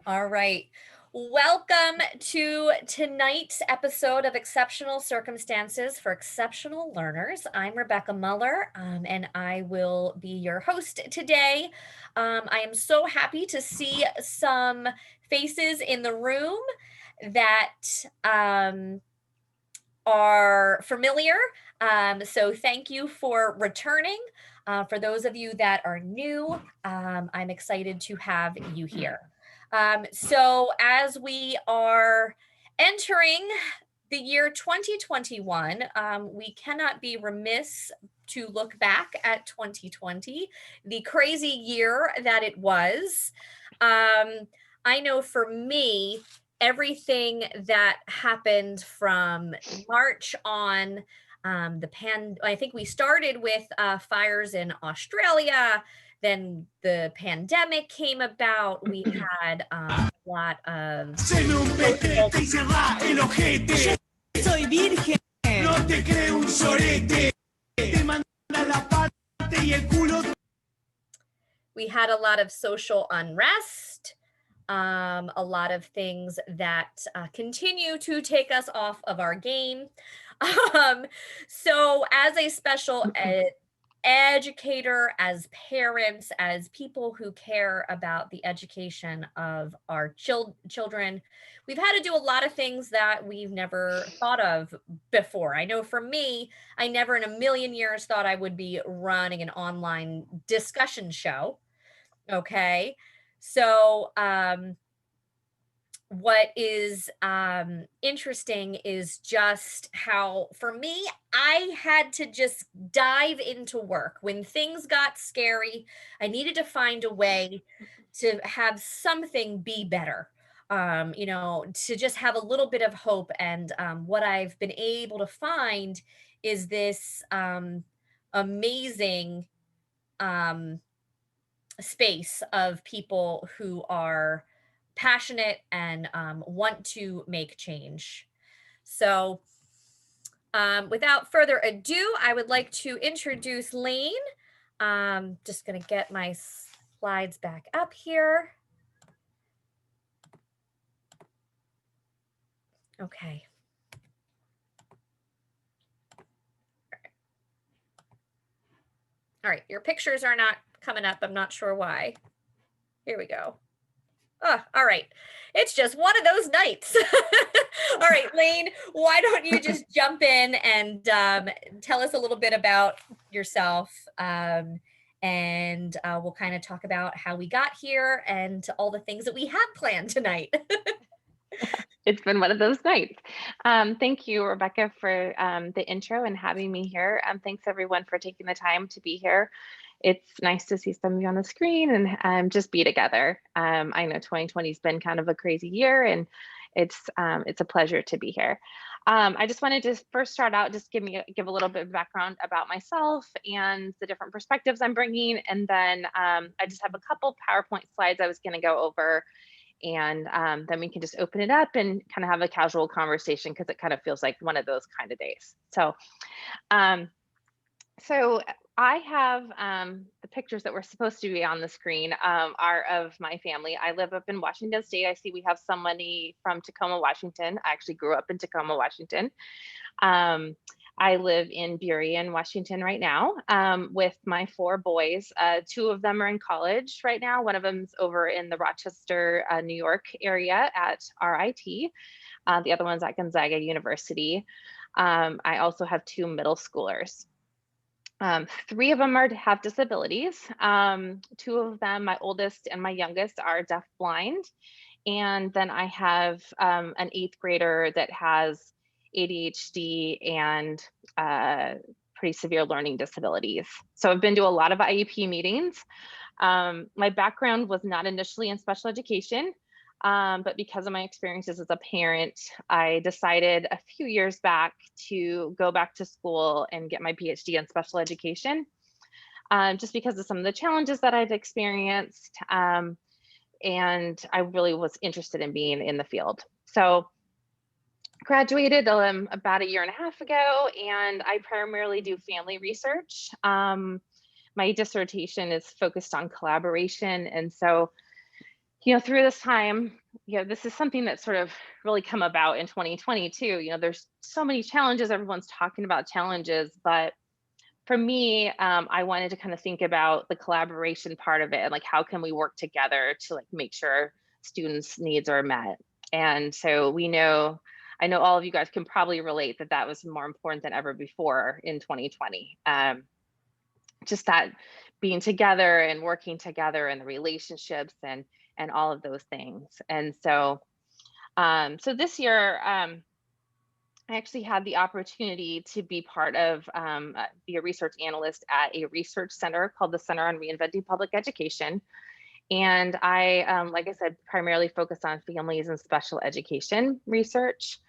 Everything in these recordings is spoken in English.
All right. Welcome to tonight's episode of Exceptional Circumstances for Exceptional Learners. I'm Rebecca Muller, and I will be your host today. I am so happy to see some faces in the room that are familiar. So thank you for returning. For those of you that are new, I'm excited to have you here. So as we are entering the year 2021, we cannot be remiss to look back at 2020, the crazy year that it was. I know for me, everything that happened from March on, I think we started with fires in Australia. Then the pandemic came about. We had a lot of Soy virgen. No te creo un sorete. Te manda la parte y el culo. We had a lot of social unrest, a lot of things that continue to take us off of our game. So as a special educator, as parents, as people who care about the education of our children, we've had to do a lot of things that we've never thought of before. I know for me, I never in a million years thought I would be running an online discussion show. Okay. So, what is interesting is just how, for me, I had to just dive into work. When things got scary, I needed to find a way to have something be better, to just have a little bit of hope. And what I've been able to find is this amazing space of people who are passionate and want to make change. So, without further ado, I would like to introduce Lane. Just going to get my slides back up here. Okay. All right, your pictures are not coming up. I'm not sure why. Here we go. Oh, all right. It's just one of those nights. All right, Lane, why don't you just jump in and tell us a little bit about yourself, and we'll kind of talk about how we got here and all the things that we have planned tonight. It's been one of those nights. Thank you, Rebecca, for the intro and having me here. Thanks, everyone, for taking the time to be here. It's nice to see some of you on the screen and just be together. I know 2020 has been kind of a crazy year, and it's a pleasure to be here. I just wanted to first start out, just give a little bit of background about myself and the different perspectives I'm bringing, and then I just have a couple PowerPoint slides I was going to go over. And then we can just open it up and kind of have a casual conversation, because it kind of feels like one of those kind of days. So, so I have the pictures that were supposed to be on the screen are of my family. I live up in Washington State. I see we have somebody from Tacoma, Washington. I actually grew up in Tacoma, Washington. I live in Burien, Washington right now with my 4 boys. 2 of them are in college right now. One of them's over in the Rochester, New York area at RIT. The other one's at Gonzaga University. I also have 2 middle schoolers. 3 of them have disabilities. 2 of them, my oldest and my youngest, are deafblind. And then I have an 8th grader that has ADHD and pretty severe learning disabilities. So I've been to a lot of IEP meetings. My background was not initially in special education, but because of my experiences as a parent, I decided a few years back to go back to school and get my PhD in special education, just because of some of the challenges that I've experienced. And I really was interested in being in the field. So graduated about a year and a half ago, and I primarily do family research. My dissertation is focused on collaboration. And so through this time, this is something that's sort of really come about in 2022. There's so many challenges. Everyone's talking about challenges, but for me, I wanted to kind of think about the collaboration part of it and like how can we work together to like make sure students' needs are met. And so I know all of you guys can probably relate that that was more important than ever before in 2020. Just that being together and working together and the relationships and all of those things. And so so this year, I actually had the opportunity to be be a research analyst at a research center called the Center on Reinventing Public Education. And I, like I said, primarily focus on families and special education research.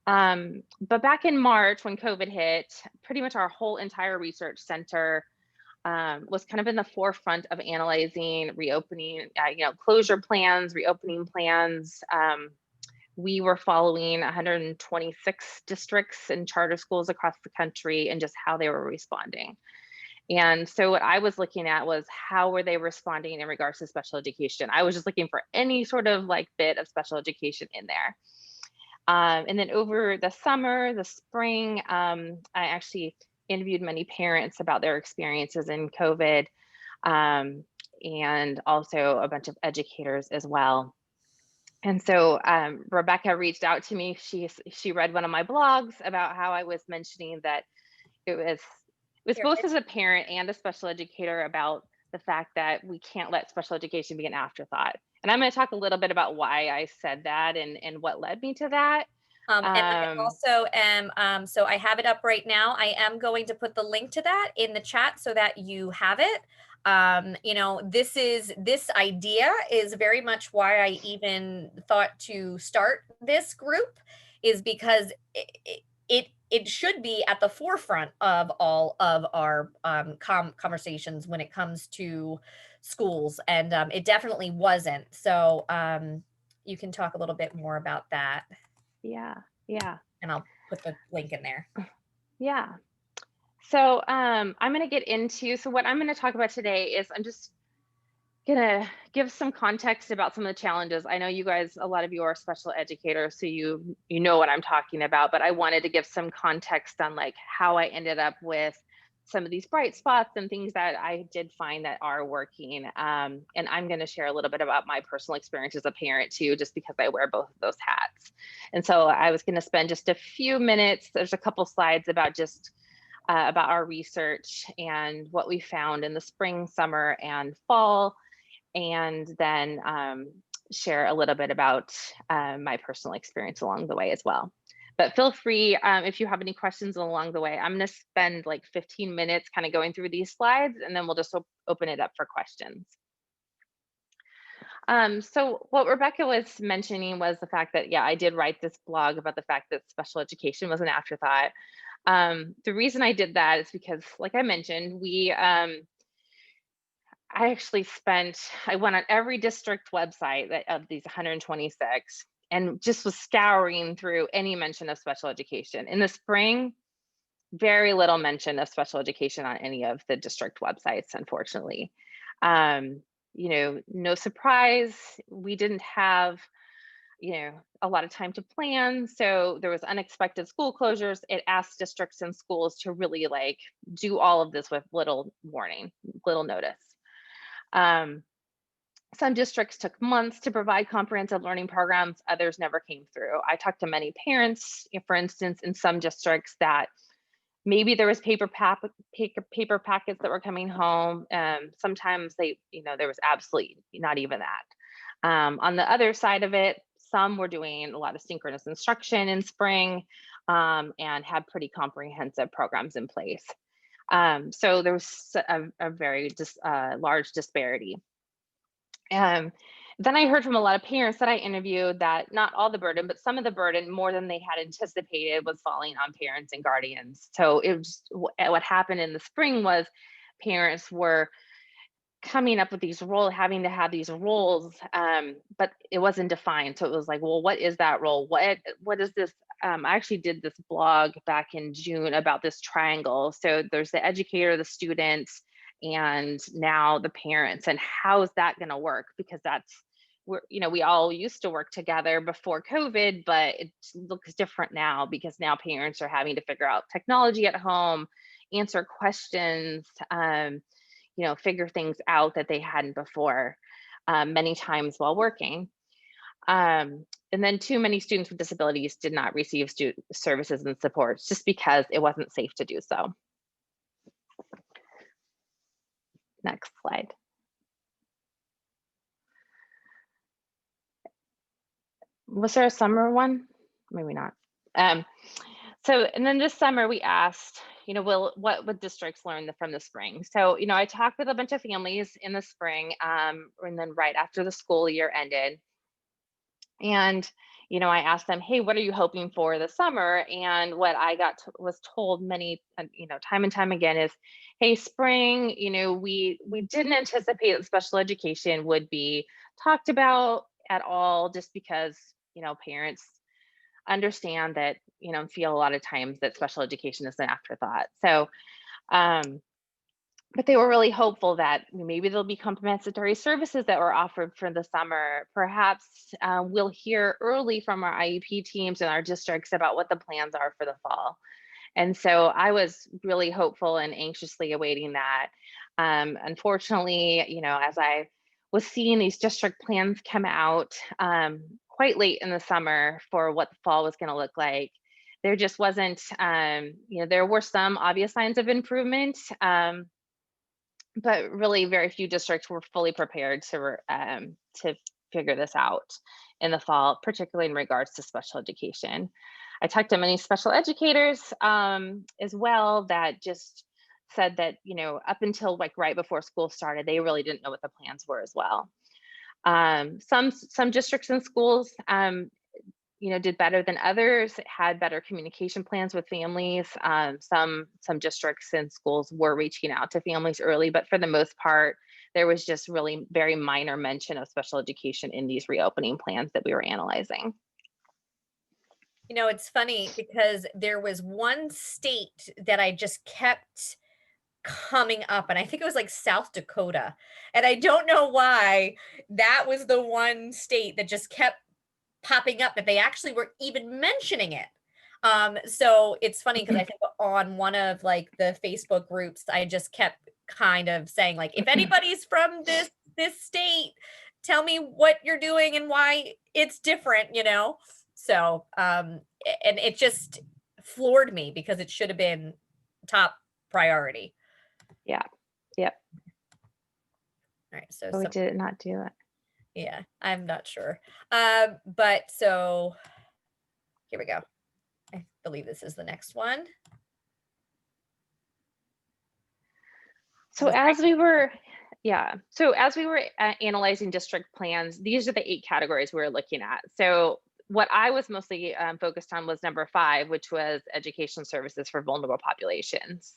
But back in March when COVID hit, pretty much our whole entire research center was kind of in the forefront of analyzing reopening, closure plans, reopening plans. We were following 126 districts and charter schools across the country and just how they were responding. And so what I was looking at was how were they responding in regards to special education. I was just looking for any sort of like bit of special education in there. And then over the summer, the spring, I actually interviewed many parents about their experiences in COVID, and also a bunch of educators as well. And so Rebecca reached out to me. She read one of my blogs about how I was mentioning that it was both as a parent and a special educator about the fact that we can't let special education be an afterthought. And I'm going to talk a little bit about why I said that and what led me to that. And I also am, so I have it up right now. I am going to put the link to that in the chat so that you have it. This idea is very much why I even thought to start this group, is because it should be at the forefront of all of our conversations when it comes to schools, and it definitely wasn't. So you can talk a little bit more about that. Yeah. And I'll put the link in there. Yeah. So I'm going to get into, so what I'm going to talk about today is I'm just going to give some context about some of the challenges. I know you guys, a lot of you are special educators, so you know what I'm talking about, but I wanted to give some context on like how I ended up with some of these bright spots and things that I did find that are working. And I'm going to share a little bit about my personal experience as a parent too, just because I wear both of those hats. And so I was going to spend just a few minutes. There's a couple slides about just about our research and what we found in the spring, summer, and fall, and then share a little bit about my personal experience along the way as well. But feel free if you have any questions along the way. I'm going to spend like 15 minutes kind of going through these slides, and then we'll just open it up for questions. So what Rebecca was mentioning was the fact that, yeah, I did write this blog about the fact that special education was an afterthought. The reason I did that is because, like I mentioned, I went on every district website of these 126 and just was scouring through any mention of special education. In the spring, very little mention of special education on any of the district websites, unfortunately. No surprise, we didn't have a lot of time to plan. So there was unexpected school closures. It asked districts and schools to really like do all of this with little warning, little notice. Some districts took months to provide comprehensive learning programs. Others never came through. I talked to many parents, for instance, in some districts that maybe there was paper packets that were coming home. Sometimes there was absolutely not even that. On the other side of it, some were doing a lot of synchronous instruction in spring and had pretty comprehensive programs in place. So there was a very large disparity. Then I heard from a lot of parents that I interviewed that not all the burden, but some of the burden, more than they had anticipated, was falling on parents and guardians. So what happened in the spring was parents were coming up with these having to have these roles, but it wasn't defined. So it was like, well, what is that role? What is this? I actually did this blog back in June about this triangle. So there's the educator, the students, and now the parents, and how is that going to work? Because that's we all used to work together before COVID, but it looks different now because now parents are having to figure out technology at home, answer questions, figure things out that they hadn't before, many times while working. And then too many students with disabilities did not receive services and supports just because it wasn't safe to do so. Next slide. Was there a summer one? Maybe not. And then this summer we asked, what would districts learn from the spring? So, I talked with a bunch of families in the spring, and then right after the school year ended. And, I asked them, hey, what are you hoping for the summer? And what I was told many, time and time again is, hey, spring, we didn't anticipate that special education would be talked about at all, just because, parents understand that, feel a lot of times that special education is an afterthought. So, but they were really hopeful that maybe there'll be complementary services that were offered for the summer. Perhaps we'll hear early from our IEP teams and our districts about what the plans are for the fall. And so I was really hopeful and anxiously awaiting that. Unfortunately, as I was seeing these district plans come out quite late in the summer for what the fall was going to look like, there just wasn't, there were some obvious signs of improvement, but really very few districts were fully prepared to figure this out in the fall, particularly in regards to special education. I talked to many special educators as well that just said that, up until like right before school started, they really didn't know what the plans were as well. Some districts and schools, did better than others, had better communication plans with families. Some districts and schools were reaching out to families early, but for the most part, there was just really very minor mention of special education in these reopening plans that we were analyzing. It's funny because there was one state that I just kept coming up, and I think it was like South Dakota. And I don't know why that was the one state that just kept popping up, that they actually were even mentioning it. So it's funny because I think on one of like the Facebook groups, I just kept kind of saying like, if anybody's from this state, tell me what you're doing and why it's different, So, and it just floored me because it should have been top priority. Yeah. Yep. All right. So we did not do it. Yeah, I'm not sure. But so here we go. I believe this is the next one. So as we were analyzing district plans, these are the 8 categories we were looking at. So what I was mostly focused on was number 5, which was education services for vulnerable populations.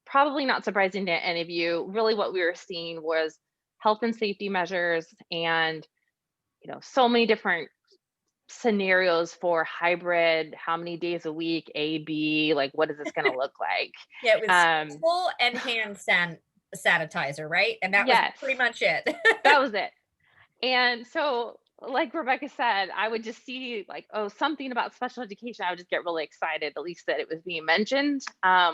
Probably not surprising to any of you, really what we were seeing was health and safety measures and, so many different scenarios for hybrid, how many days a week, A, B, like what is this going to look like? Yeah, it was full and hand sanitizer, right? And that was pretty much it. That was it. And so, like Rebecca said, I would just see like, oh, something about special education. I would just get really excited, at least that it was being mentioned,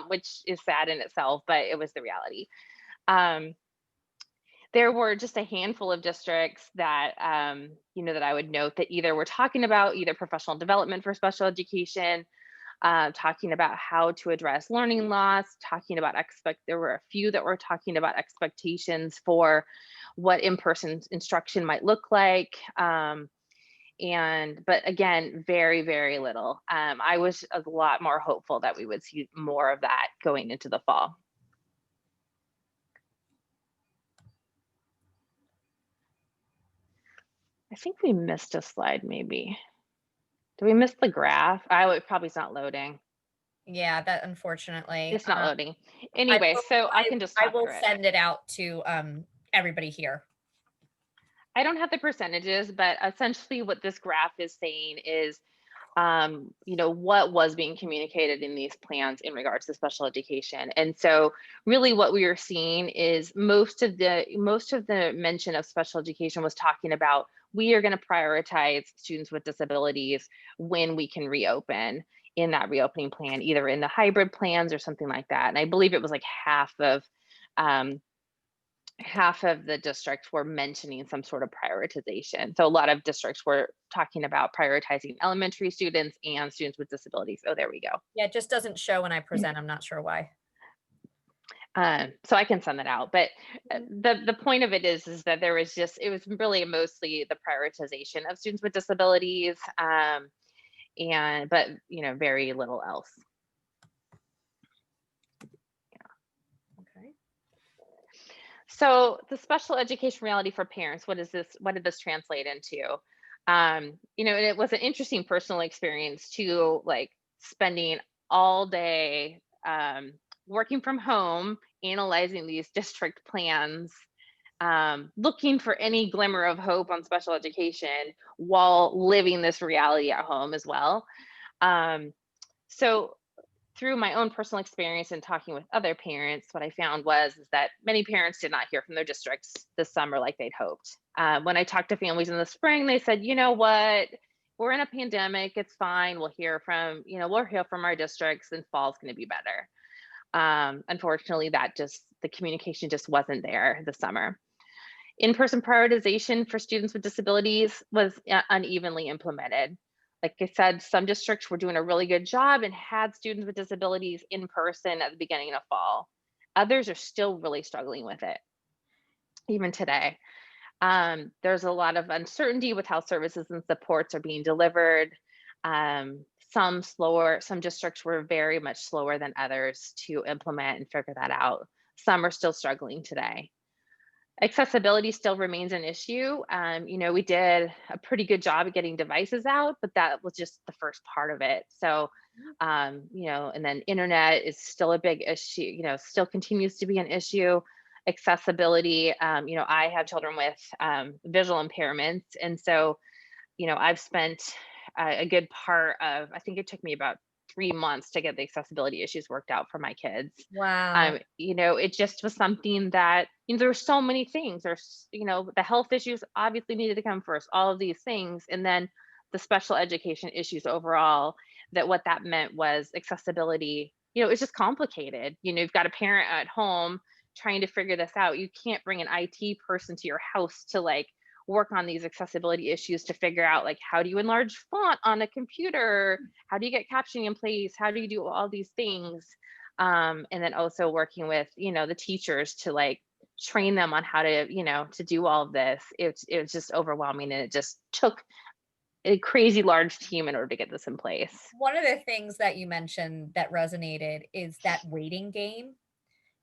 which is sad in itself, but it was the reality. There were just a handful of districts that, that I would note that either we're talking about either professional development for special education, talking about how to address learning loss, talking about there were a few that were talking about expectations for what in-person instruction might look like. But again, very, very little. I was a lot more hopeful that we would see more of that going into the fall. I think we missed a slide, maybe. Did we miss the graph? It probably is not loading. Yeah, that unfortunately. It's not loading. Anyway, I can just talk I will through it. send it out to everybody here. I don't have the percentages, but essentially what this graph is saying is what was being communicated in these plans in regards to special education. And so really what we were seeing is most of the mention of special education was talking about, we are going to prioritize students with disabilities when we can reopen in that reopening plan, either in the hybrid plans or something like that. And I believe it was like um, half of the districts were mentioning some sort of prioritization. So a lot of districts were talking about prioritizing elementary students and students with disabilities. Oh, there we go. Yeah, it just doesn't show when I present. I'm not sure why. So I can send that out. But Mhm. the point of it is that it was really mostly the prioritization of students with disabilities, but very little else. Okay. So the special education reality for parents, what did this translate into? And it was an interesting personal experience too, like spending all day working from home, analyzing these district plans, looking for any glimmer of hope on special education while living this reality at home as well. Um, so through my own personal experience and talking with other parents, what I found is that many parents did not hear from their districts this summer like they'd hoped. When I talked to families in the spring, they said, you know what, we're in a pandemic, it's fine. We'll hear from our districts, and fall's going to be better. Unfortunately, the communication just wasn't there this summer. In-person prioritization for students with disabilities was unevenly implemented. Like I said, some districts were doing a really good job and had students with disabilities in person at the beginning of fall. Others are still really struggling with it, even today. There's a lot of uncertainty with how services and supports are being delivered. Some districts were very much slower than others to implement and figure that out. Some are still struggling today. Accessibility still remains an issue. We did a pretty good job at getting devices out, but that was just the first part of it. So, and then internet is still a big issue, still continues to be an issue. Accessibility, I have children with visual impairments. And so, I've spent a good part of, I think it took me about 3 months to get the accessibility issues worked out for my kids. Wow. It just was something that, there were so many things. The health issues obviously needed to come first, all of these things. And then the special education issues overall, that what that meant was accessibility, it's just complicated. You've got a parent at home trying to figure this out. You can't bring an IT person to your house to like work on these accessibility issues to figure out like, how do you enlarge font on a computer? How do you get captioning in place? How do you do all these things? And then also working with, the teachers to like train them on how to, to do all of this. It was just overwhelming, and it just took a crazy large team in order to get this in place. One of the things that you mentioned that resonated is that waiting game.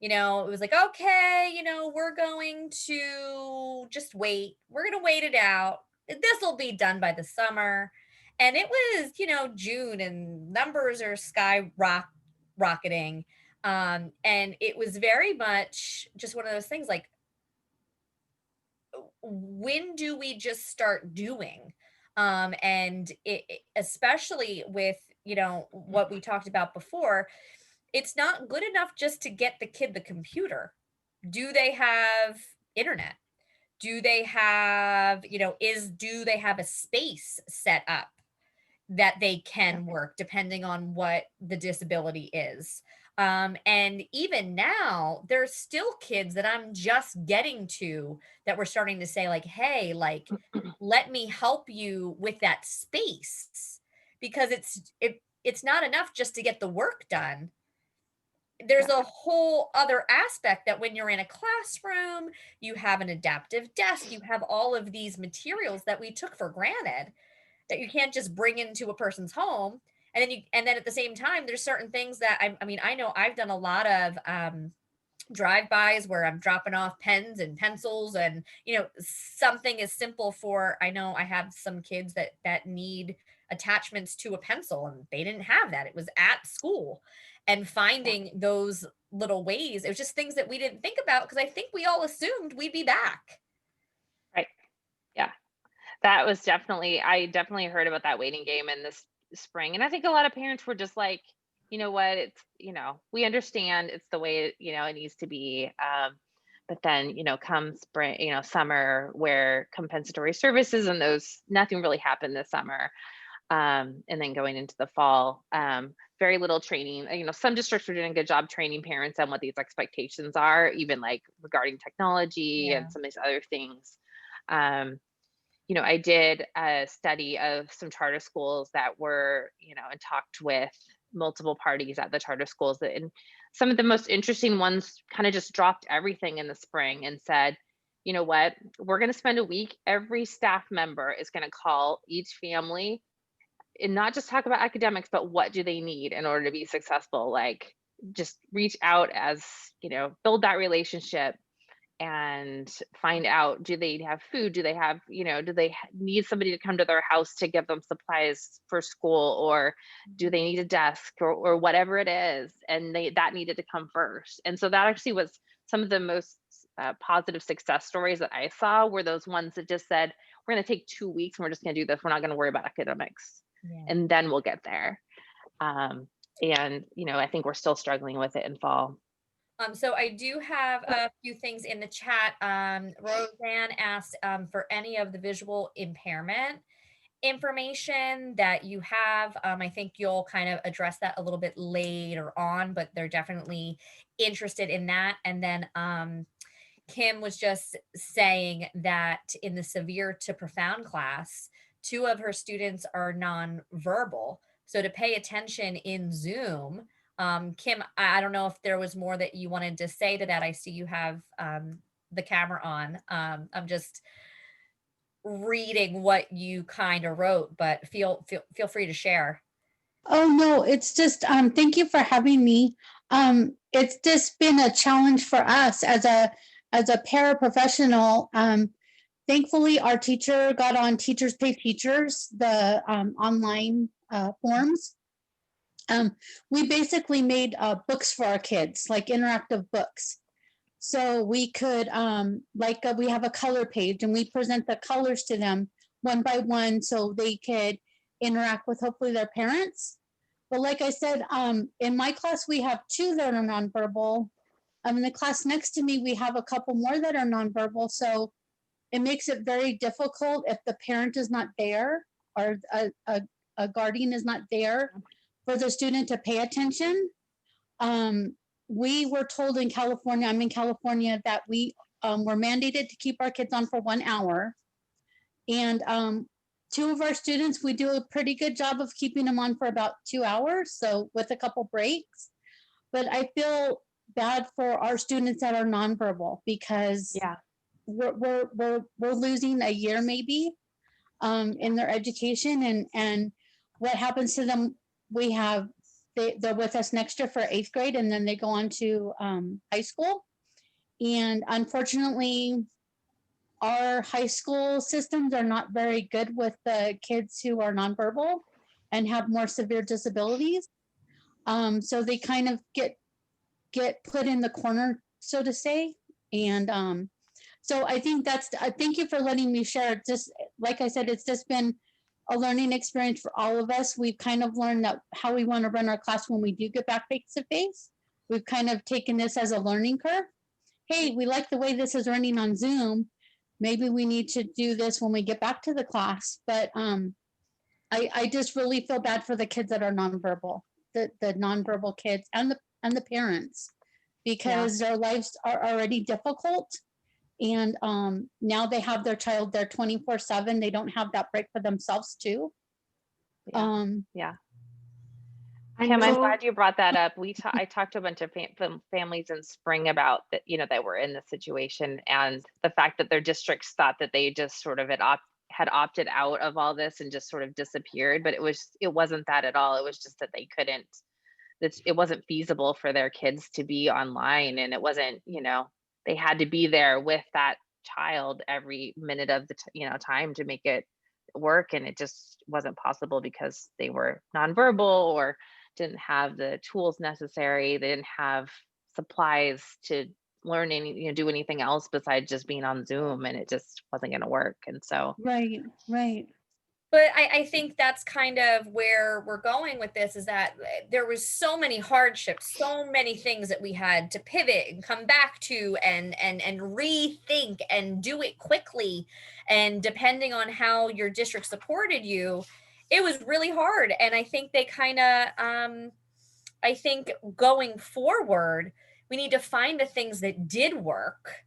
It was like, okay, we're going to just wait. We're going to wait it out. This will be done by the summer. And it was, June and numbers are rocketing. And it was very much just one of those things like, when do we just start doing? And especially with, what we talked about before, it's not good enough just to get the kid the computer. Do they have internet? Do they have, do they have a space set up that they Yeah. can work depending on what the disability is? And even now, there's still kids that I'm just getting to that we're starting to say, like, hey, like, let me help you with that space because it's not enough just to get the work done. There's Yeah. a whole other aspect that when you're in a classroom, you have an adaptive desk, you have all of these materials that we took for granted that you can't just bring into a person's home. And then at the same time, there's certain things that I mean, I know I've done a lot of drive-bys where I'm dropping off pens and pencils and something as simple for I know I have some kids that need attachments to a pencil and they didn't have that. It was at school. And Yeah. finding those little ways, it was just things that we didn't think about because I think we all assumed we'd be back. Right. Yeah. I definitely heard about that waiting game, and this spring. And I think a lot of parents were just like, you know what, it's, we understand it's the way, it needs to be. But then, come spring, summer, where compensatory services and those, nothing really happened this summer. And then going into the fall, very little training. Some districts are doing a good job training parents on what these expectations are, even like regarding technology Yeah. and some of these other things. Um, I did a study of some charter schools that were, and talked with multiple parties at the charter schools. And some of the most interesting ones kind of just dropped everything in the spring and said, you know what, we're going to spend a week. Every staff member is going to call each family and not just talk about academics, but what do they need in order to be successful? Like, just reach out as, build that relationship and find out, do they have food? Do they have, do they need somebody to come to their house to give them supplies for school, or do they need a desk, or whatever it is? And that needed to come first. And so that actually was some of the most positive success stories that I saw, were those ones that just said, we're going to take 2 weeks and we're just going to do this. We're not going to worry about academics, Yeah. and then we'll get there. And I think we're still struggling with it in fall. So I do have a few things in the chat. Roseanne asked for any of the visual impairment information that you have. I think you'll kind of address that a little bit later on, but they're definitely interested in that. And then Kim was just saying that in the severe to profound class, two of her students are nonverbal. So to pay attention in Zoom, Kim, I don't know if there was more that you wanted to say to that. I see you have the camera on. I'm just reading what you kind of wrote, but feel free to share. Oh no, it's just thank you for having me. It's just been a challenge for us as a paraprofessional. Thankfully our teacher got on Teachers Pay Teachers, the online forms. We basically made books for our kids, like interactive books. So we could we have a color page and we present the colors to them one by one so they could interact with hopefully their parents. But like I said, in my class we have two that are nonverbal. In the class next to me we have a couple more that are nonverbal. So it makes it very difficult if the parent is not there, or a guardian is not there, for the student to pay attention. We were told in California, I'm in California, that we were mandated to keep our kids on for 1 hour. And two of our students, we do a pretty good job of keeping them on for about 2 hours, so with a couple breaks. But I feel bad for our students that are nonverbal, because Yeah. we're losing a year maybe in their education. And what happens to them, we have, they're with us next year for 8th grade, and then they go on to high school. And unfortunately, our high school systems are not very good with the kids who are nonverbal and have more severe disabilities. So they kind of get put in the corner, so to say. And so I think thank you for letting me share. Just like I said, it's just been a learning experience for all of us. We've kind of learned that how we want to run our class when we do get back face to face. We've kind of taken this as a learning curve. Hey, we like the way this is running on Zoom. Maybe we need to do this when we get back to the class. But I just really feel bad for the kids that are nonverbal, the nonverbal kids and the parents, because their lives are already difficult. And now they have their child there 24/7. They don't have that break for themselves too. Yeah. I Kim, I'm know. glad you brought that up. I talked to a bunch of families in spring about that, that were in this situation, and the fact that their districts thought that they just sort of had opted out of all this and just sort of disappeared. But it wasn't that at all. It was just that they couldn't, it wasn't feasible for their kids to be online, and it wasn't, they had to be there with that child every minute of the time to make it work, and it just wasn't possible because they were nonverbal or didn't have the tools necessary. They didn't have supplies to learn do anything else besides just being on Zoom, and it just wasn't going to work. And so Right. But I think that's kind of where we're going with this, is that there was so many hardships, so many things that we had to pivot and come back to and rethink and do it quickly. And depending on how your district supported you, it was really hard. And I think they kind of I think going forward, we need to find the things that did work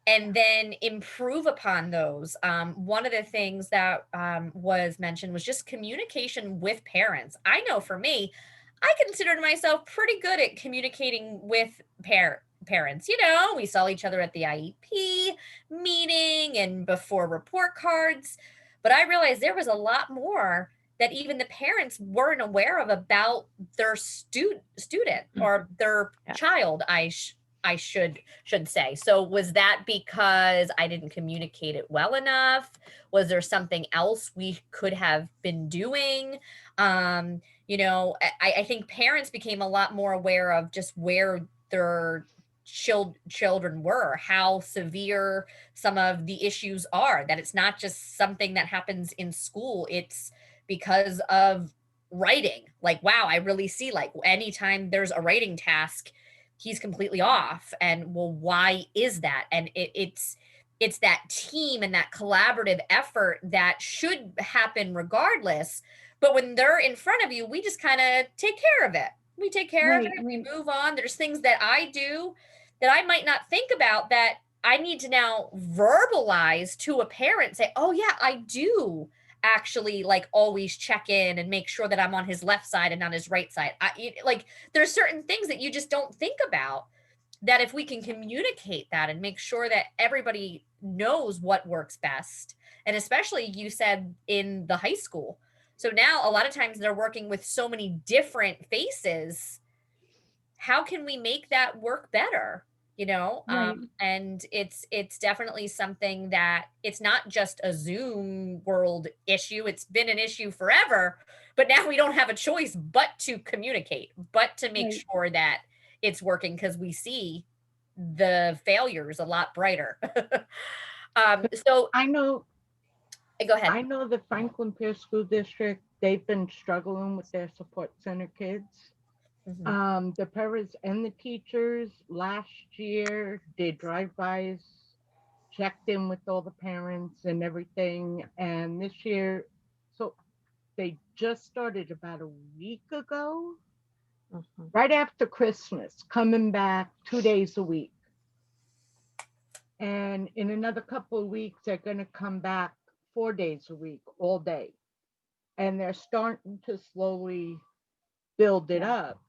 and then improve upon those. One of the things that was mentioned was just communication with parents. I know for me, I considered myself pretty good at communicating with parents. You know, we saw each other at the IEP meeting and before report cards, but I realized there was a lot more that even the parents weren't aware of about their student or their Yeah. child. I should say. So was that because I didn't communicate it well enough? Was there something else we could have been doing? You know, I think parents became a lot more aware of just where their children were, how severe some of the issues are, that it's not just something that happens in school, it's because of writing. Like, wow, I really see, like, anytime there's a writing task, he's completely off. And well, why is that? And it's that team and that collaborative effort that should happen regardless. But when they're in front of you, we just kind of take care of it. We take care of Right, it, we right. move on. There's things that I do that I might not think about, that I need to now verbalize to a parent, say, oh yeah, I do actually like always check in and make sure that I'm on his left side and on his right side. Like, there's certain things that you just don't think about, that if we can communicate that and make sure that everybody knows what works best. And especially, you said in the high school, so now a lot of times they're working with so many different faces. How can we make that work better? You know, Right. and it's definitely something that it's not just a Zoom world issue. It's been an issue forever, but now we don't have a choice but to communicate, but to make Right. sure that it's working, because we see the failures a lot brighter. So I know go ahead. I know the Franklin Pierce School District, they've been struggling with their support center kids. Mhm. The parents and the teachers last year did drive-bys, checked in with all the parents and everything. And this year, so they just started about a week ago, Mhm. right after Christmas, coming back 2 days a week. And in another couple of weeks, they're going to come back 4 days a week, all day. And they're starting to slowly build it Yeah. up.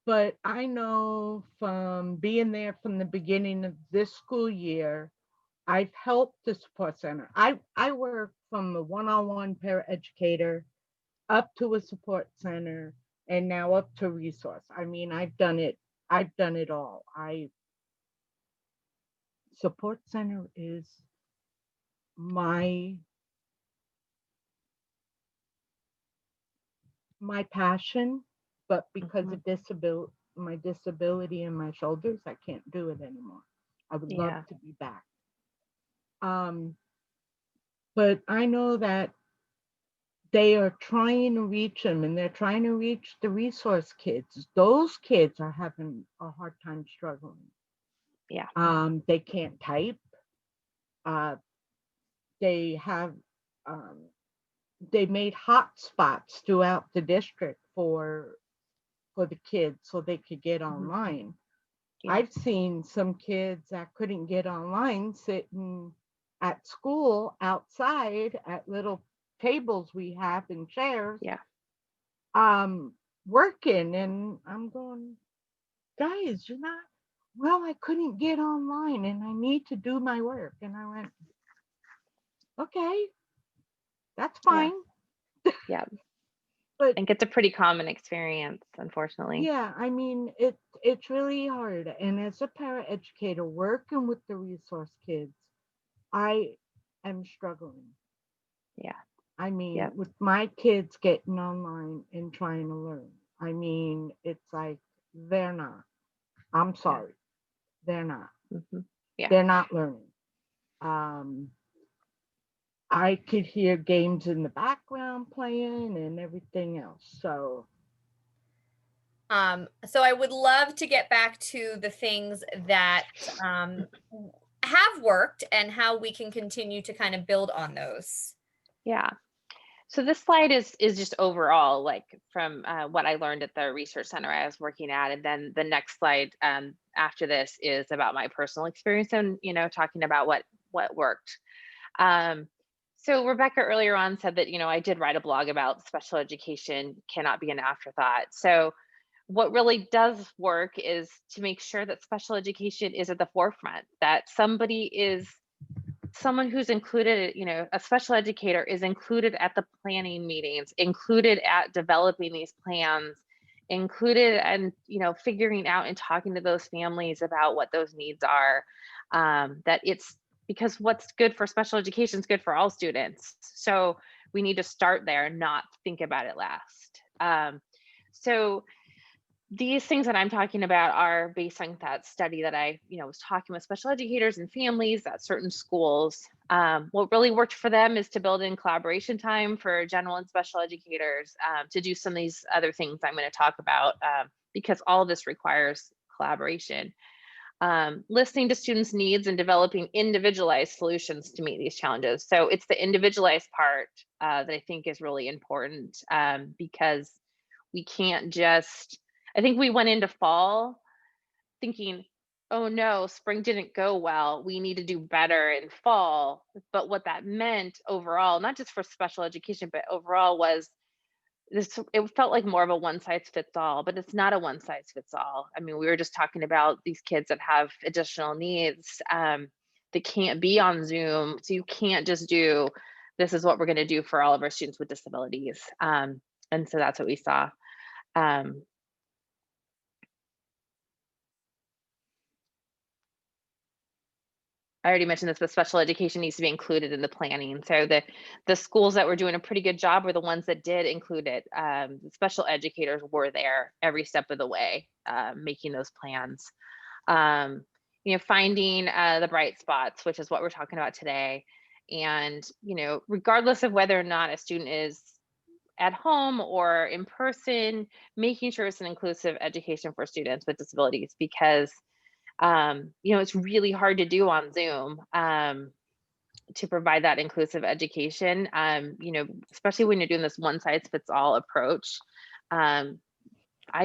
But I know from being there from the beginning of this school year, I've helped the support center. I work from a one-on-one paraeducator up to a support center and now up to resource. I mean, I've done it. I've done it all. I support center is my my passion, but because Mhm. of my disability and my shoulders, I can't do it anymore. I would love Yeah. to be back. Um, but I know that they are trying to reach them and they're trying to reach the resource kids. Those kids are having a hard time struggling. Yeah. They can't type. Uh, they have um, they made hot spots throughout the district for the kids so they could get Mhm. online. Yeah. I've seen some kids that couldn't get online sitting at school outside at little tables we have and chairs, Yeah. um, working. And I'm going, guys, you're not, well, I couldn't get online and I need to do my work. And I went, okay, that's Yeah. fine. Yeah. But I think it's a pretty common experience, unfortunately. yeah, I mean, it's really hard. And as a paraeducator working with the resource kids, I am struggling. Yeah. I mean, Yep. with my kids getting online and trying to learn, I mean, it's like they're not. I'm Yeah. sorry, they're not. Mhm. Yeah. They're not learning. Um, I could hear games in the background playing and everything else. So So I would love to get back to the things that have worked and how we can continue to kind of build on those. Yeah. So this slide is just overall, like from what I learned at the research center I was working at, and then the next slide after this is about my personal experience and talking about what worked. So Rebecca earlier on said that I did write a blog about special education cannot be an afterthought. So what really does work is to make sure that special education is at the forefront, that someone who's included, a special educator is included at the planning meetings, included at developing these plans, included and figuring out and talking to those families about what those needs are. That it's because what's good for special education is good for all students. So we need to start there and not think about it last. So these things that I'm talking about are based on that study that I, was talking with special educators and families at certain schools. What really worked for them is to build in collaboration time for general and special educators to do some of these other things I'm going to talk about because all of this requires collaboration. Listening to students' needs and developing individualized solutions to meet these challenges. So it's the individualized part that I think is really important because we can't just, I think we went into fall thinking, oh no, spring didn't go well. We need to do better in fall. But what that meant overall, not just for special education, but overall was this, it felt like more of a one size fits all, but it's not a one size fits all. I mean, we were just talking about these kids that have additional needs that can't be on Zoom. So you can't just do, this is what we're going to do for all of our students with disabilities. And so that's what we saw. I already mentioned this, but special education needs to be included in the planning. So the schools that were doing a pretty good job were the ones that did include it. The special educators were there every step of the way, making those plans. Finding the bright spots, which is what we're talking about today. And, regardless of whether or not a student is at home or in person, making sure it's an inclusive education for students with disabilities, because it's really hard to do on Zoom to provide that inclusive education, especially when you're doing this one size fits all approach. I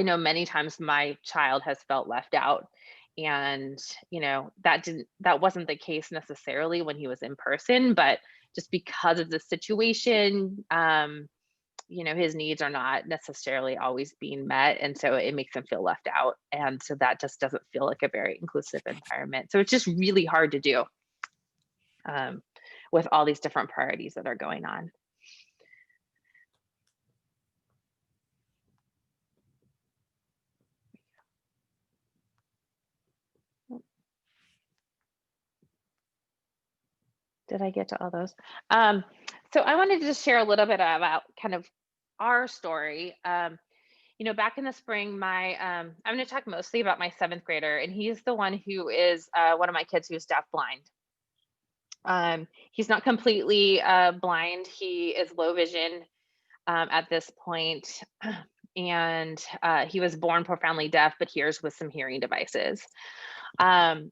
know many times my child has felt left out, and that wasn't the case necessarily when he was in person, but just because of the situation, his needs are not necessarily always being met. And so it makes him feel left out. And so that just doesn't feel like a very inclusive environment. So it's just really hard to do with all these different priorities that are going on. Did I get to all those? So I wanted to just share a little bit about kind of our story. Back in the spring, I'm going to talk mostly about my 7th grader, and he's the one who is one of my kids who's deafblind. He's not completely blind. He is low vision at this point, and he was born profoundly deaf, but hears with some hearing devices.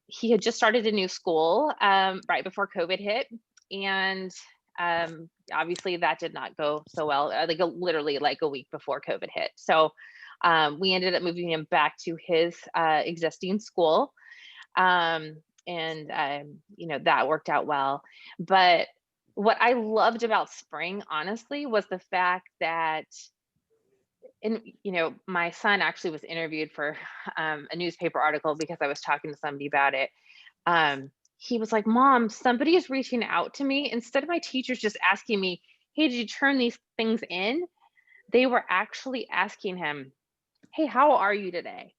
He had just started a new school right before COVID hit, and obviously that did not go so well, literally like a week before COVID hit. So we ended up moving him back to his existing school. And that worked out well. But what I loved about spring, honestly, was the fact that, and my son actually was interviewed for a newspaper article because I was talking to somebody about it. He was like, Mom, somebody is reaching out to me. Instead of my teachers just asking me, hey, did you turn these things in? They were actually asking him, hey, how are you today?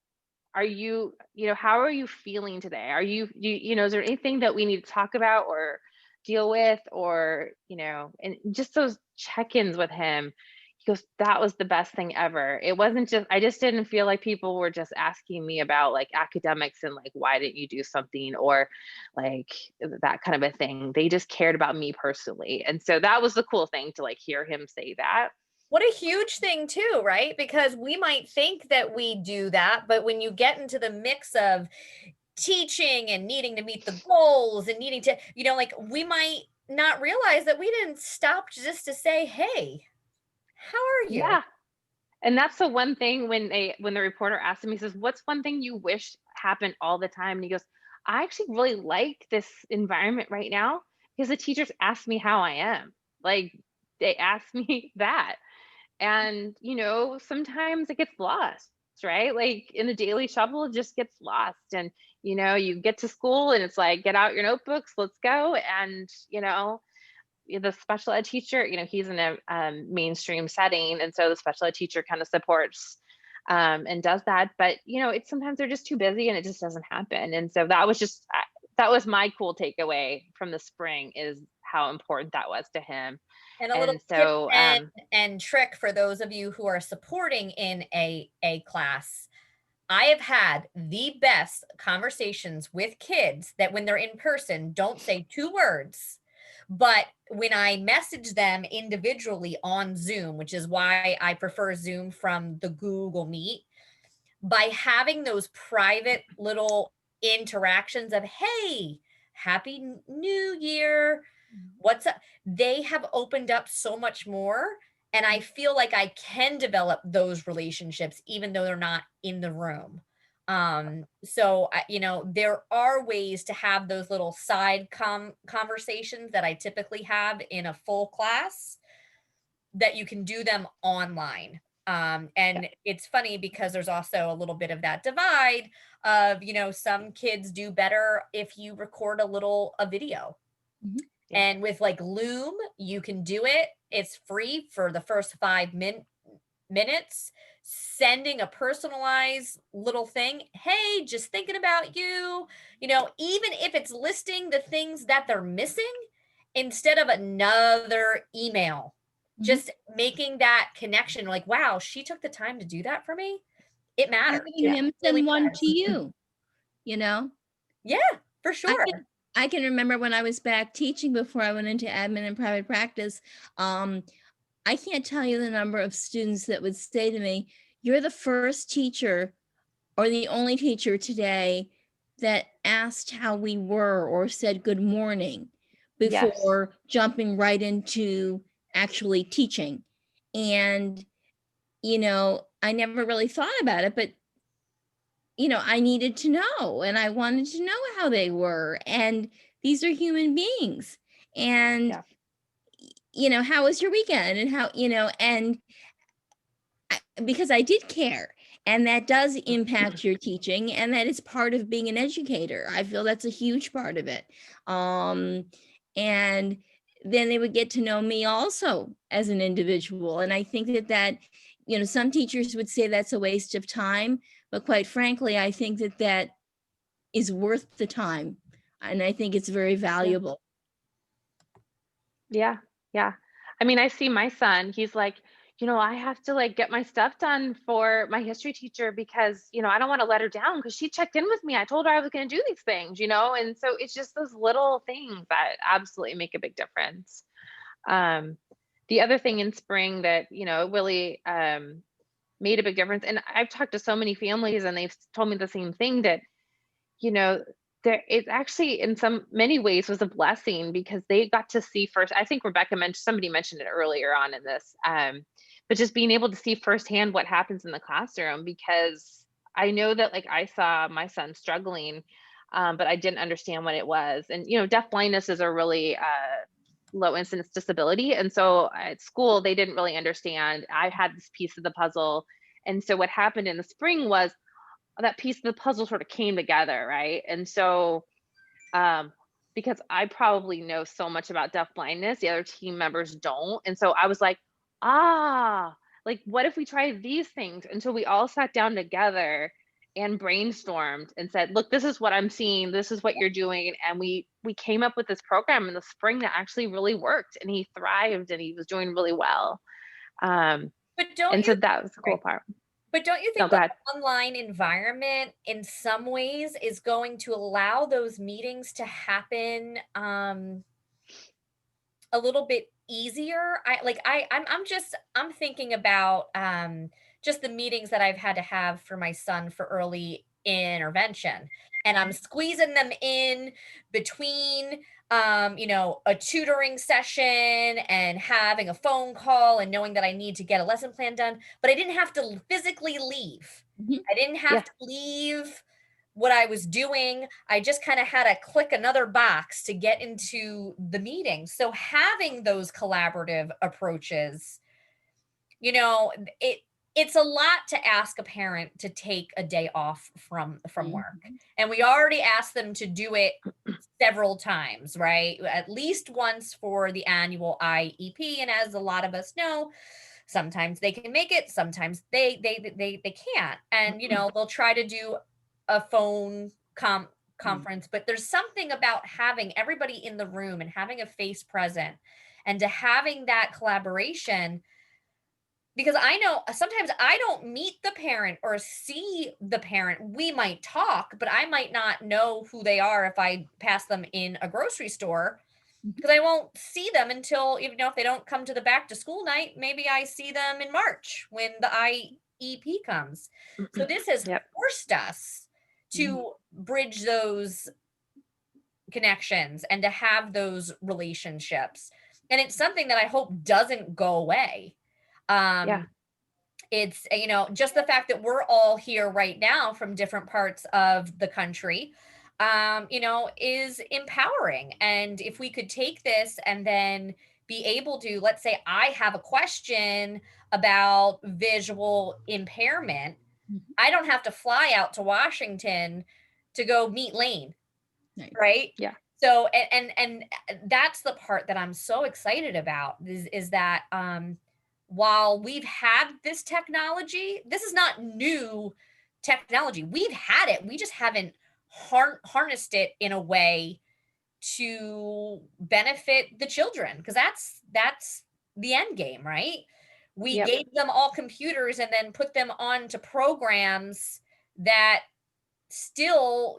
Are you, how are you feeling today? Are you, is there anything that we need to talk about or deal with, or, and just those check-ins with him. he goes, that was the best thing ever. It wasn't just, I just didn't feel like people were just asking me about like academics and like, why didn't you do something, or like that kind of a thing. They just cared about me personally. And so that was the cool thing to like hear him say that. What a huge thing too, right? Because we might think that we do that, but when you get into the mix of teaching and needing to meet the goals and needing to, like we might not realize that we didn't stop just to say, hey, how are you? Yeah. And that's the one thing when the reporter asked him, he says, what's one thing you wish happened all the time? And he goes, I actually really like this environment right now because the teachers ask me how I am. Like they ask me that. And, sometimes it gets lost, right? Like in the daily shuffle, it just gets lost. And, you get to school and it's like, get out your notebooks, let's go. And, the special ed teacher, he's in a mainstream setting. And so the special ed teacher kind of supports and does that. But, it's sometimes they're just too busy and it just doesn't happen. And so that was my cool takeaway from the spring, is how important that was to him. And a little And tip so, and trick for those of you who are supporting in a class. I have had the best conversations with kids that when they're in person, don't say 2 words. But when I message them individually on Zoom, which is why I prefer Zoom from the Google Meet, by having those private little interactions of, hey, happy new year, what's up, they have opened up so much more. And I feel like I can develop those relationships even though they're not in the room. So there are ways to have those little side conversations that I typically have in a full class, that you can do them online. And it's funny because there's also a little bit of that divide of, some kids do better if you record a video. Mhm. Yeah. And with like Loom, you can do it. It's free for the first 5 minutes. Sending a personalized little thing. Hey, just thinking about you. Even if it's listing the things that they're missing instead of another email, just making that connection. Like, wow, she took the time to do that for me. It matters. Having him It really send one does. to you, you know? Yeah, for I sure. I can remember when I was back teaching before I went into admin and private practice. I can't tell you the number of students that would say to me, you're the first teacher or the only teacher today that asked how we were or said good morning Yes. before jumping right into actually teaching. And, I never really thought about it, but I needed to know and I wanted to know how they were. And these are human beings. And, how was your weekend? And how, and because I did care. And that does impact your teaching, and that is part of being an educator. I feel that's a huge part of it. And then they would get to know me also as an individual. And I think that, some teachers would say that's a waste of time, but quite frankly, I think that is worth the time. And I think it's very valuable. Yeah. Yeah. I mean, I see my son, he's like, I have to like get my stuff done for my history teacher because, I don't want to let her down because she checked in with me. I told her I was going to do these things, and so it's just those little things that absolutely make a big difference. The other thing in spring that, really made a big difference, and I've talked to so many families and they've told me the same thing, that, there it's actually in many ways was a blessing because they got to see first. I think somebody mentioned it earlier on in this, but just being able to see firsthand what happens in the classroom, because I know that like I saw my son struggling, but I didn't understand what it was. And, deaf blindness is a really low incidence disability. And so at school, they didn't really understand. I had this piece of the puzzle. And so what happened in the spring was that piece of the puzzle sort of came together, right? And so, because I probably know so much about deaf blindness, the other team members don't. And so I was like, like, what if we try these things? And so we all sat down together and brainstormed and said, look, this is what I'm seeing. This is what you're doing. And we came up with this program in the spring that actually really worked, and he thrived and he was doing really well. But don't And you so that was the cool right. part. But don't you No, think go the ahead. online environment in some ways is going to allow those meetings to happen, a little bit easier? I'm thinking about, just the meetings that I've had to have for my son for early intervention, and I'm squeezing them in between, a tutoring session and having a phone call and knowing that I need to get a lesson plan done, but I didn't have to physically leave. Mhm. I didn't Yeah. have to leave what I was doing. I just kind of had to click another box to get into the meeting. So having those collaborative approaches, you know, it it's a lot to ask a parent to take a day off from work. Mhm. And we already asked them to do it several times, right? At least once for the annual IEP, and as a lot of us know, sometimes they can make it, sometimes they can't. And they'll try to do a phone conference, but there's something about having everybody in the room and having a face present and to having that collaboration, because I know sometimes I don't meet the parent or see the parent. We might talk, but I might not know who they are if I pass them in a grocery store, because I won't see them until, if they don't come to the back to school night, maybe I see them in March when the IEP comes. So this has Yep. forced us to bridge those connections and to have those relationships. And it's something that I hope doesn't go away. Yeah. It's, just the fact that we're all here right now from different parts of the country, is empowering. And if we could take this and then be able to, let's say I have a question about visual impairment, Mhm. I don't have to fly out to Washington to go meet Lane, Right. right? Yeah. So and that's the part that I'm so excited about is that while we've had this technology, this is not new technology. We've had it. We just haven't harnessed it in a way to benefit the children, because that's the end game, right? We Yep. gave them all computers and then put them onto programs that still,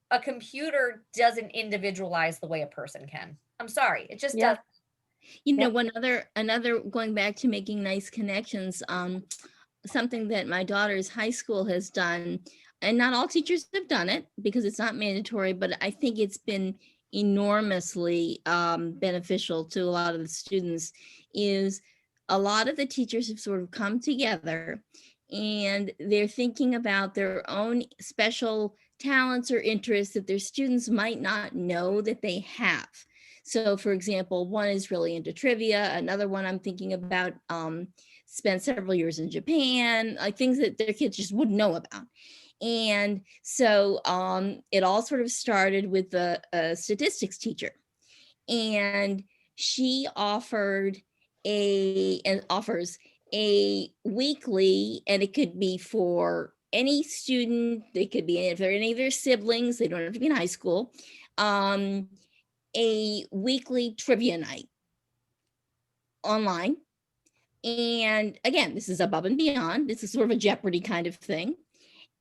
a computer doesn't individualize the way a person can. I'm sorry, it just Yeah. does. You know, Yep. another going back to making nice connections, something that my daughter's high school has done, and not all teachers have done it because it's not mandatory, but I think it's been enormously beneficial to a lot of the students, is a lot of the teachers have sort of come together and they're thinking about their own special talents or interests that their students might not know that they have. So for example, one is really into trivia. Another one I'm thinking about spent several years in Japan, like things that their kids just wouldn't know about. And so it all sort of started with a statistics teacher. And she offered and offers a weekly, and it could be for any student, they could be if they're any of their siblings, they don't have to be in high school, a weekly trivia night online. And again, this is above and beyond. This is sort of a Jeopardy kind of thing.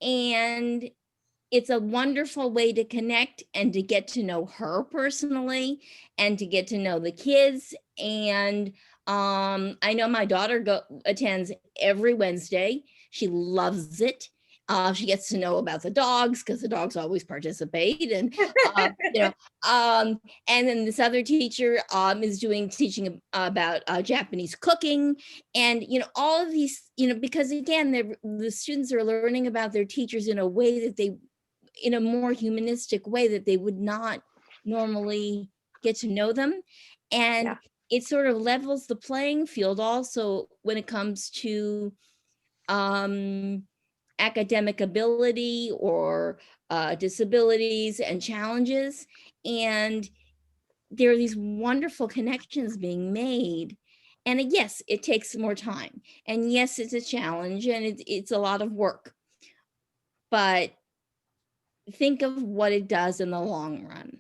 And it's a wonderful way to connect and to get to know her personally and to get to know the kids. And I know my daughter attends every Wednesday. She loves it. She gets to know about the dogs because the dogs always participate, and and then this other teacher is teaching about Japanese cooking, and all of these, because again, the students are learning about their teachers in a way that in a more humanistic way that they would not normally get to know them. And Yeah. it sort of levels the playing field also when it comes to academic ability or disabilities and challenges. And there are these wonderful connections being made. And yes, it takes more time. And yes, it's a challenge and it's a lot of work. But think of what it does in the long run.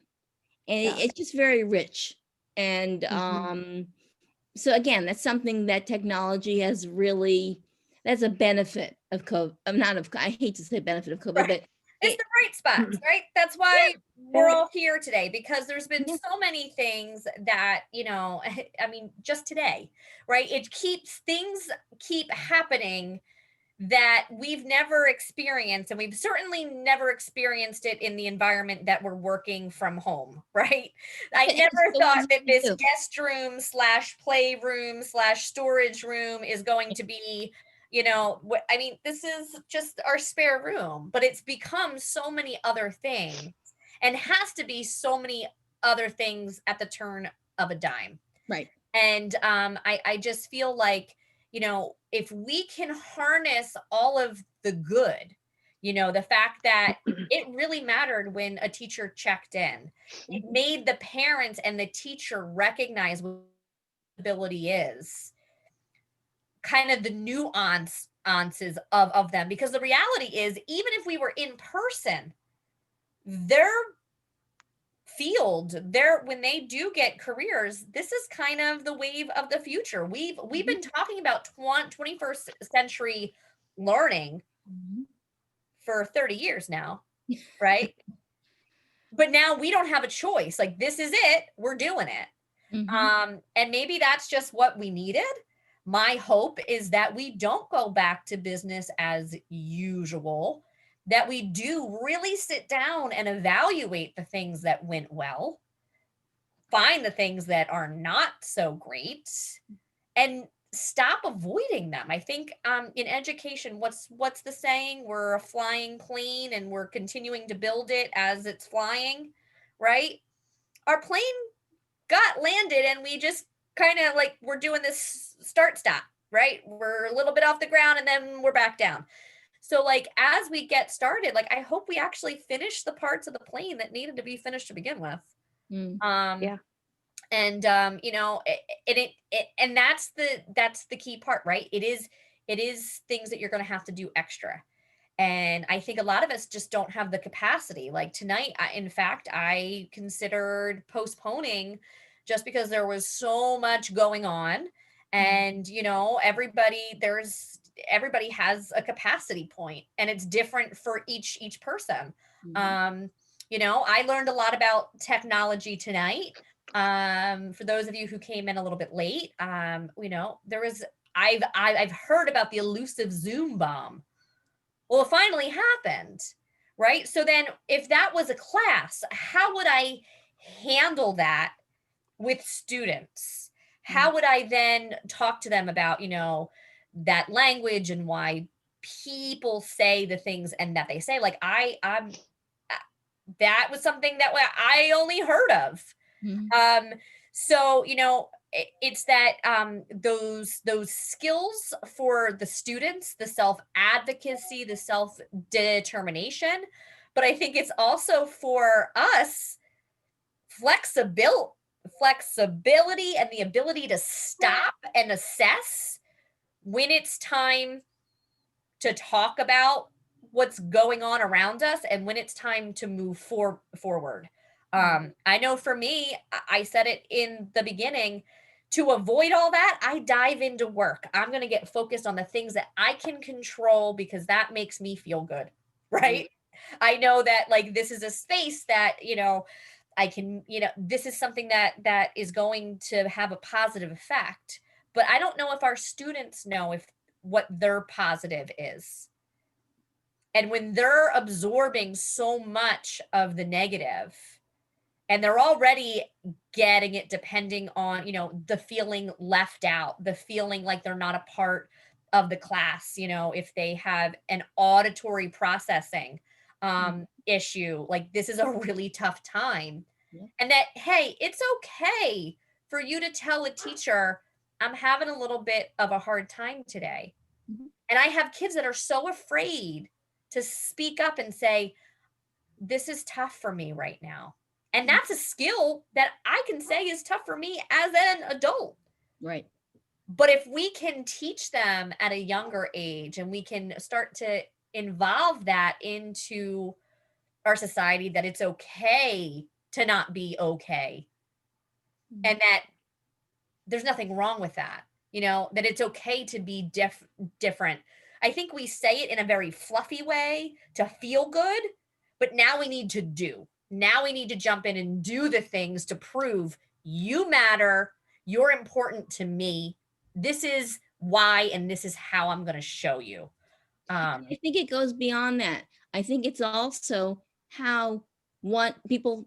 And Yeah. it's just very rich. And So again, that's something that technology has really, that's a benefit of COVID. Not of, I hate to say benefit of COVID, Right. but It's it, the bright spots, right? That's why we're all here today, because there's been Yeah. so many things that, I mean, just today, right? It keeps things keep happening that we've never experienced, and we've certainly never experienced it in the environment that we're working from home, right? I and never so thought easy that to this do. guest room slash playroom slash storage room is going to be, I mean, this is just our spare room, but it's become so many other things, and has to be so many other things at the turn of a dime. Right. And I just feel like, if we can harness all of the good, the fact that it really mattered when a teacher checked in, it made the parents and the teacher recognize what ability is, kind of the nuances of them. Because the reality is, even if we were in person, their field there, when they do get careers, this is kind of the wave of the future. We've been talking about 21st century learning Mhm. for 30 years now, right? But now we don't have a choice. Like, this is it, we're doing it. And maybe that's just what we needed. My hope is that we don't go back to business as usual, that we do really sit down and evaluate the things that went well, find the things that are not so great, and stop avoiding them. I think in education, what's the saying? We're a flying plane and we're continuing to build it as it's flying, right? Our plane got landed and we just kind of like, we're doing this start stop, right? We're a little bit off the ground and then we're back down. So like, as we get started, like, I hope we actually finish the parts of the plane that needed to be finished to begin with. Mm. Um, and and that's the key part, right? It is things that you're going to have to do extra, and I think a lot of us just don't have the capacity. Like tonight, in fact, I considered postponing just because there was so much going on, and everybody has a capacity point, and it's different for each person. um I learned a lot about technology tonight. For those of you who came in a little bit late, there was I've heard about the elusive Zoom bomb. Well, it finally happened, right? So then, if that was a class, how would I handle that with students? How would I then talk to them about, that language and why people say the things and that they say? Like, that was something that I only heard of. Mhm. So it's that those skills for the students, the self advocacy, the self determination, but I think it's also for us, flexibility flexibility and the ability to stop and assess when it's time to talk about what's going on around us and when it's time to move forward. I know for me, I said it in the beginning, to avoid all that, I dive into work. I'm going to get focused on the things that I can control because that makes me feel good, right? I know that, like, this is a space that, I can, this is something that is going to have a positive effect. But I don't know if our students know if what their positive is. And when they're absorbing so much of the negative, and they're already getting it, depending on, the feeling left out, the feeling like they're not a part of the class, if they have an auditory processing issue, like, this is a really tough time. Yeah. And that, hey, it's okay for you to tell a teacher, I'm having a little bit of a hard time today. Mhm. And I have kids that are so afraid to speak up and say, this is tough for me right now. And that's a skill that I can say is tough for me as an adult. Right. But if we can teach them at a younger age and we can start to involve that into our society, that it's okay to not be okay, and that there's nothing wrong with that, that it's okay to be different. I think we say it in a very fluffy way to feel good, but now we need to do. Now we need to jump in and do the things to prove you matter, you're important to me. This is why, and this is how I'm going to show you. I think it goes beyond that. I think it's also how what people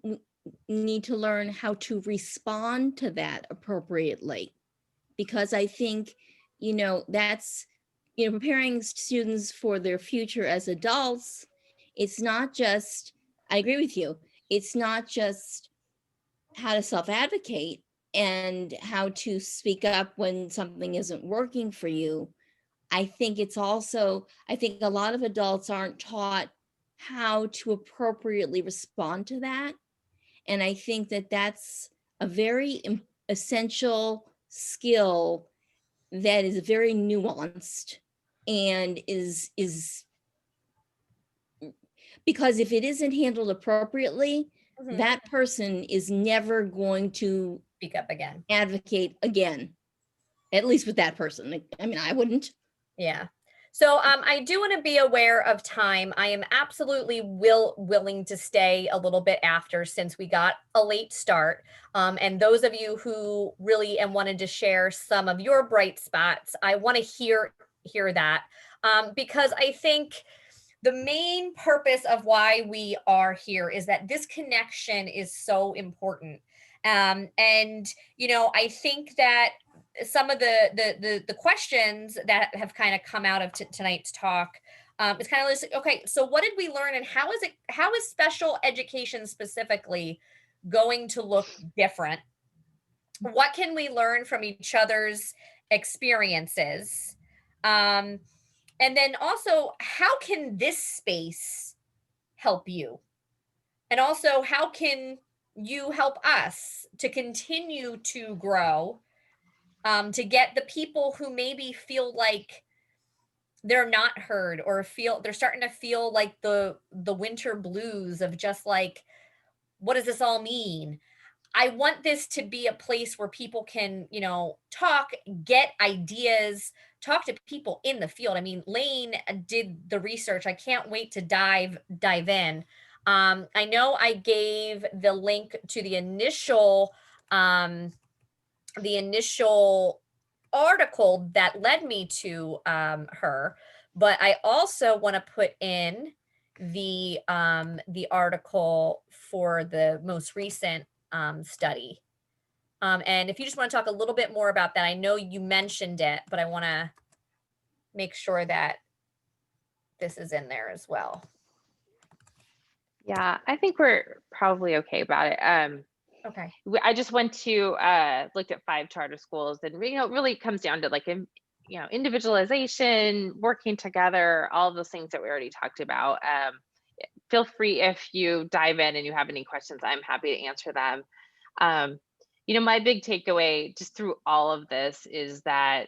need to learn how to respond to that appropriately. Because I think, that's, preparing students for their future as adults. It's not just, I agree with you, it's not just how to self-advocate and how to speak up when something isn't working for you. I think it's also, I think a lot of adults aren't taught how to appropriately respond to that. And I think that that's a very essential skill that is very nuanced and is because if it isn't handled appropriately, that person is never going to Speak up again. advocate again, at least with that person. I mean, I wouldn't. Yeah. So I do want to be aware of time. I am absolutely willing to stay a little bit after, since we got a late start. And those of you who really and wanted to share some of your bright spots, I want to hear that, because I think the main purpose of why we are here is that this connection is so important. And I think that some of the questions that have kind of come out of tonight's talk, is kind of like, okay, so what did we learn, and how is special education specifically going to look different? What can we learn from each other's experiences? And then also, how can this space help you? And also, how can you help us to continue to grow, to get the people who maybe feel like they're not heard, or they're starting to feel like the winter blues of just like, what does this all mean? I want this to be a place where people can, talk, get ideas, talk to people in the field. I mean, Lane did the research. I can't wait to dive in. I know I gave the link to the initial article that led me to her, but I also want to put in the article for the most recent study. And if you just want to talk a little bit more about that, I know you mentioned it, but I want to make sure that this is in there as well. Yeah, I think we're probably okay about it. Okay. I just went to looked at 5 charter schools, and it really comes down to like individualization, working together, all of those things that we already talked about. Feel free if you dive in and you have any questions, I'm happy to answer them. My big takeaway just through all of this is that,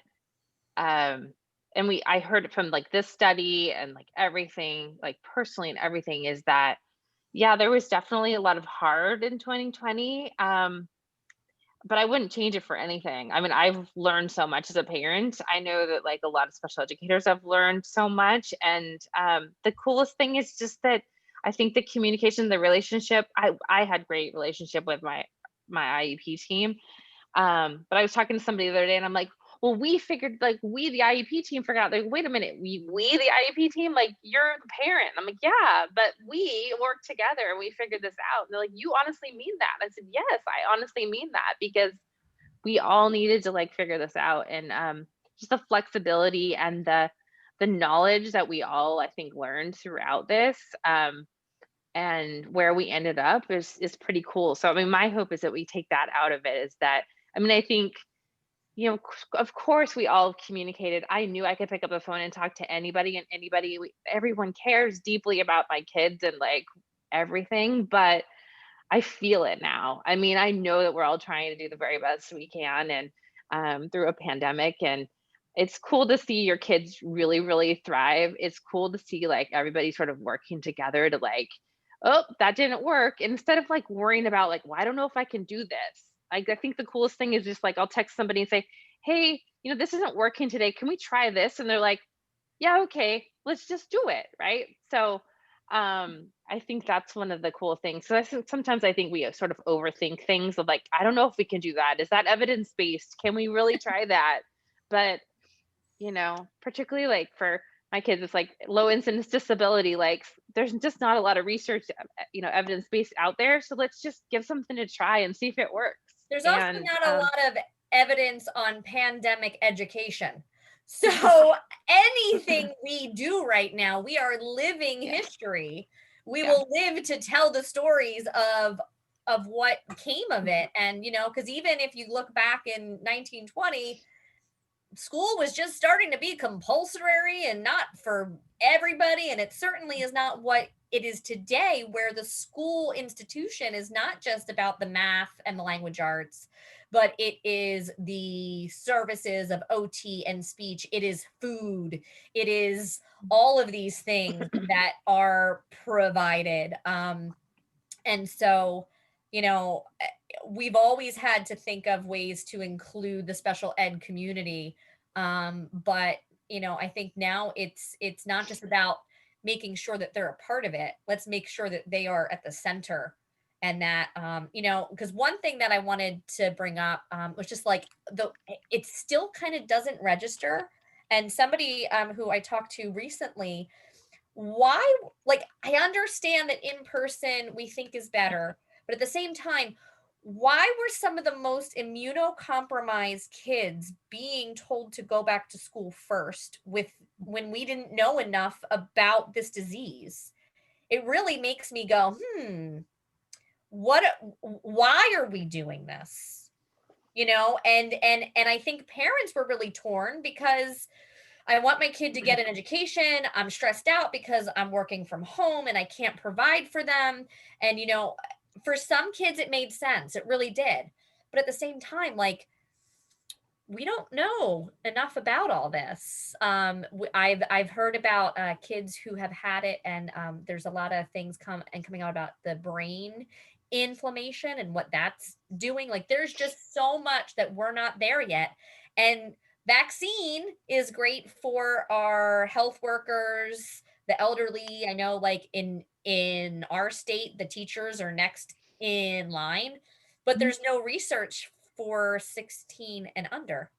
and I heard it from like this study and like everything, like personally and everything, is that yeah, there was definitely a lot of hard in 2020. But I wouldn't change it for anything. I mean, I've learned so much as a parent. I know that like a lot of special educators have learned so much. And the coolest thing is just that I think the communication, the relationship, I had great relationship with my IEP team. But I was talking to somebody the other day and I'm like, well, we figured like we, the IEP team, forgot, like, wait a minute, we the IEP team, like you're the parent. I'm like, yeah, but we worked together and we figured this out. And they're like, you honestly mean that? I said, yes, I honestly mean that, because we all needed to like figure this out. And just the flexibility and the knowledge that we all, I think, learned throughout this. And where we ended up is pretty cool. So I mean, my hope is that we take that out of it, is that, I mean, I think, of course we all communicated. I knew I could pick up the phone and talk to anybody, and everyone cares deeply about my kids and like everything, but I feel it now. I mean, I know that we're all trying to do the very best we can, and through a pandemic, and it's cool to see your kids really, really thrive. It's cool to see like everybody sort of working together to like, oh, that didn't work. Instead of like worrying about like, well, I don't know if I can do this. I think the coolest thing is just like, I'll text somebody and say, hey, this isn't working today. Can we try this? And they're like, yeah, okay, let's just do it. Right. So I think that's one of the cool things. So sometimes I think we sort of overthink things of like, I don't know if we can do that. Is that evidence based? Can we really try that? But particularly like for my kids, it's like low incidence disability. Like there's just not a lot of research, evidence based out there. So let's just give something a try and see if it works. There's also And not a lot of evidence on pandemic education. So anything we do right now, we are living history. We will live to tell the stories of what came of it. And because even if you look back in 1920, school was just starting to be compulsory and not for everybody, and it certainly is not what it is today, where the school institution is not just about the math and the language arts, but it is the services of OT and speech. It is food. It is all of these things that are provided. And so, we've always had to think of ways to include the special ed community. But I think now it's not just about making sure that they're a part of it. Let's make sure that they are at the center. And that because one thing that I wanted to bring up was just like it still kind of doesn't register. And somebody who I talked to recently, why, like, I understand that in person we think is better, but at the same time, why were some of the most immunocompromised kids being told to go back to school first when we didn't know enough about this disease? It really makes me go, why are we doing this? And I think parents were really torn because I want my kid to get an education. I'm stressed out because I'm working from home and I can't provide for them. And, for some kids, it made sense. It really did. But at the same time, like, we don't know enough about all this. I've heard about kids who have had it, and there's a lot of things coming out about the brain inflammation and what that's doing. Like, there's just so much that we're not there yet. And vaccine is great for our health workers, the elderly. I know, like in our state, the teachers are next in line, but there's no research for 16 and under.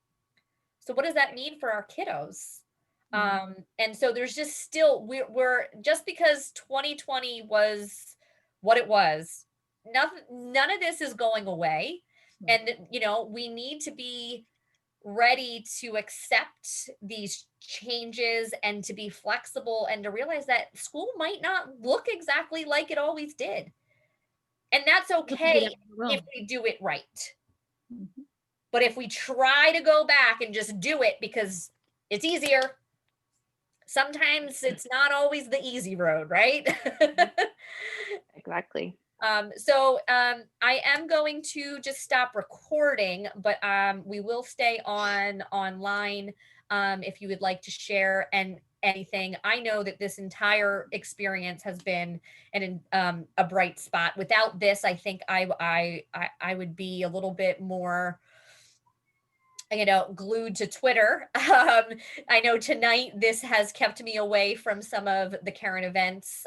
So what does that mean for our kiddos? And so there's just still we're just because 2020 was what it was, none of this is going away. And we need to be ready to accept these changes and to be flexible and to realize that school might not look exactly like it always did. And that's okay if we do it right. But if we try to go back and just do it because it's easier, sometimes it's not always the easy road, right? Exactly. So I am going to just stop recording, but we will stay online if you would like to share anything. I know that this entire experience has been a bright spot. Without this, I think I would be a little bit more glued to Twitter. I know tonight this has kept me away from some of the current events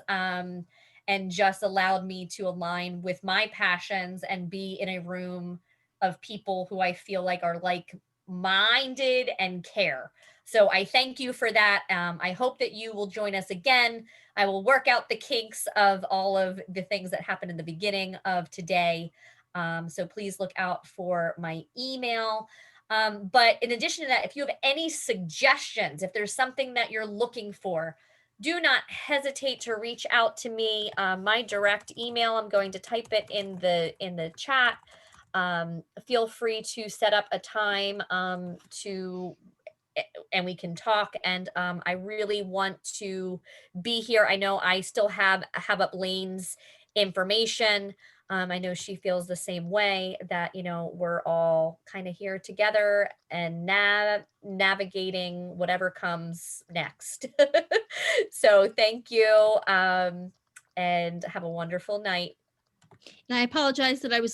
and just allowed me to align with my passions and be in a room of people who I feel like are like-minded and care. So I thank you for that. I hope that you will join us again. I will work out the kinks of all of the things that happened in the beginning of today. So please look out for my email. But in addition to that, if you have any suggestions, if there's something that you're looking for, do not hesitate to reach out to me. My direct email, I'm going to type it in the chat. Feel free to set up a time and we can talk. And I really want to be here. I know I still have up Lane's information. I know she feels the same way, that we're all kind of here together and navigating whatever comes next. So thank you, and have a wonderful night. And I apologize that I was